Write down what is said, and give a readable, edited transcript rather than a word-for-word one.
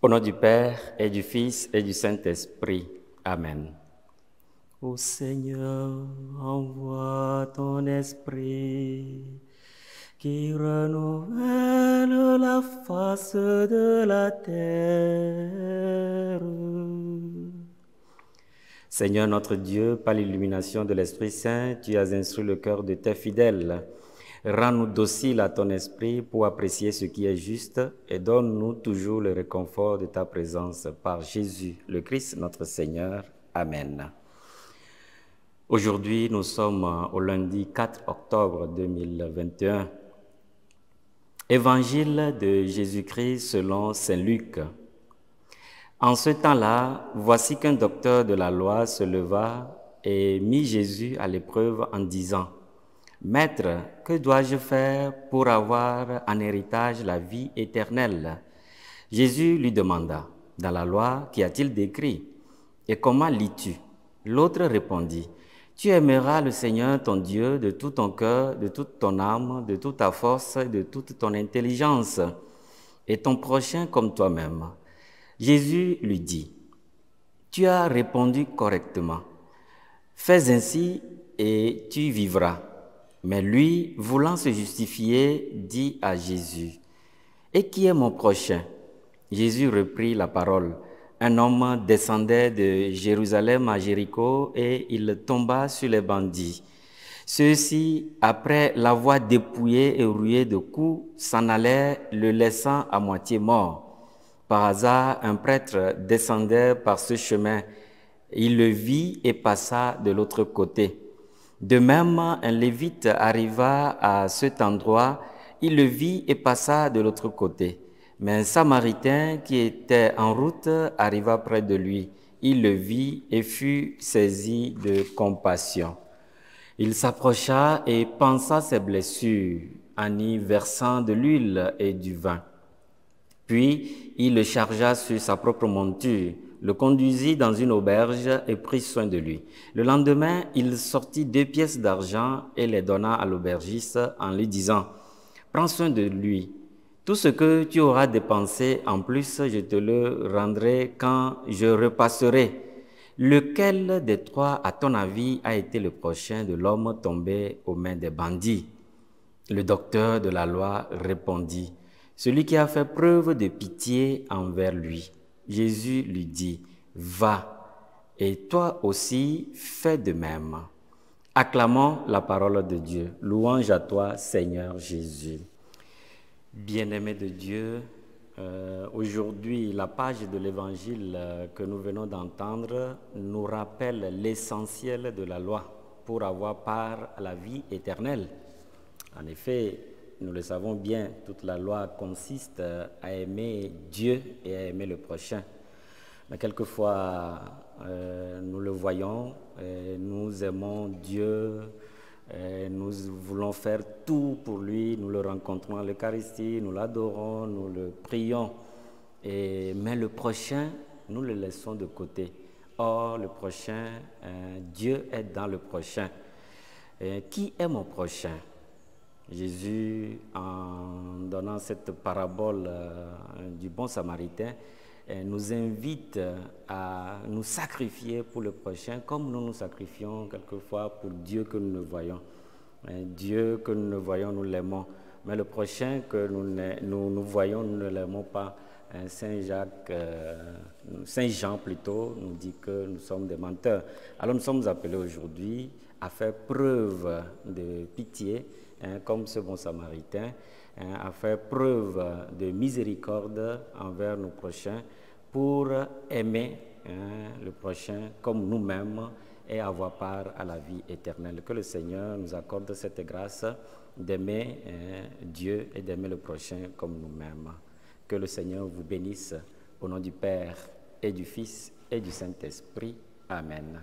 Au nom du Père et du Fils et du Saint-Esprit. Amen. Ô Seigneur, envoie ton esprit qui renouvelle la face de la terre. Seigneur notre Dieu, par l'illumination de l'Esprit Saint, tu as instruit le cœur de tes fidèles. Rends-nous dociles à ton esprit pour apprécier ce qui est juste et donne-nous toujours le réconfort de ta présence par Jésus, le Christ, notre Seigneur. Amen. Aujourd'hui, nous sommes au lundi 4 octobre 2021. Évangile de Jésus-Christ selon Saint Luc. En ce temps-là, voici qu'un docteur de la loi se leva et mit Jésus à l'épreuve en disant: « Maître, que dois-je faire pour avoir en héritage la vie éternelle ?» Jésus lui demanda: « Dans la loi, qu'y a-t-il d'écrit? Et comment lis-tu » L'autre répondit: « Tu aimeras le Seigneur ton Dieu de tout ton cœur, de toute ton âme, de toute ta force et de toute ton intelligence, et ton prochain comme toi-même. » Jésus lui dit: « Tu as répondu correctement. Fais ainsi et tu vivras. » Mais lui, voulant se justifier, dit à Jésus: « Et qui est mon prochain ?» Jésus reprit la parole. Un homme descendait de Jérusalem à Jéricho et il tomba sur les bandits. Ceux-ci, après l'avoir dépouillé et roué de coups, s'en allèrent, le laissant à moitié mort. Par hasard, un prêtre descendait par ce chemin. Il le vit et passa de l'autre côté. De même, un lévite arriva à cet endroit, il le vit et passa de l'autre côté. Mais un samaritain qui était en route arriva près de lui. Il le vit et fut saisi de compassion. Il s'approcha et pansa ses blessures en y versant de l'huile et du vin. Puis il le chargea sur sa propre monture, le conduisit dans une auberge et prit soin de lui. Le lendemain, il sortit 2 pièces d'argent et les donna à l'aubergiste en lui disant: « Prends soin de lui. Tout ce que tu auras dépensé en plus, je te le rendrai quand je repasserai. » Lequel des 3, à ton avis, a été le prochain de l'homme tombé aux mains des bandits? Le docteur de la loi répondit: « Celui qui a fait preuve de pitié envers lui. » Jésus lui dit: « Va, et toi aussi fais de même. » Acclamons la parole de Dieu. Louange à toi, Seigneur Jésus. Bien-aimés de Dieu, aujourd'hui, la page de l'Évangile que nous venons d'entendre nous rappelle l'essentiel de la loi pour avoir part à la vie éternelle. En effet, nous le savons bien, toute la loi consiste à aimer Dieu et à aimer le prochain. Mais quelquefois, nous le voyons, nous aimons Dieu, nous voulons faire tout pour lui, nous le rencontrons à l'Eucharistie, nous l'adorons, nous le prions. Mais le prochain, nous le laissons de côté. Or, le prochain, Dieu est dans le prochain. Qui est mon prochain? Jésus, en donnant cette parabole du bon samaritain, nous invite à nous sacrifier pour le prochain comme nous nous sacrifions quelquefois pour Dieu que nous ne voyons. Dieu que nous ne voyons, nous l'aimons, mais le prochain que nous voyons, nous ne l'aimons pas. Saint Jean plutôt nous dit que nous sommes des menteurs. Alors nous sommes appelés aujourd'hui à faire preuve de pitié, comme ce bon samaritain, à faire preuve de miséricorde envers nos prochains pour aimer le prochain comme nous-mêmes et avoir part à la vie éternelle. Que le Seigneur nous accorde cette grâce d'aimer Dieu et d'aimer le prochain comme nous-mêmes. Que le Seigneur vous bénisse au nom du Père et du Fils et du Saint-Esprit. Amen.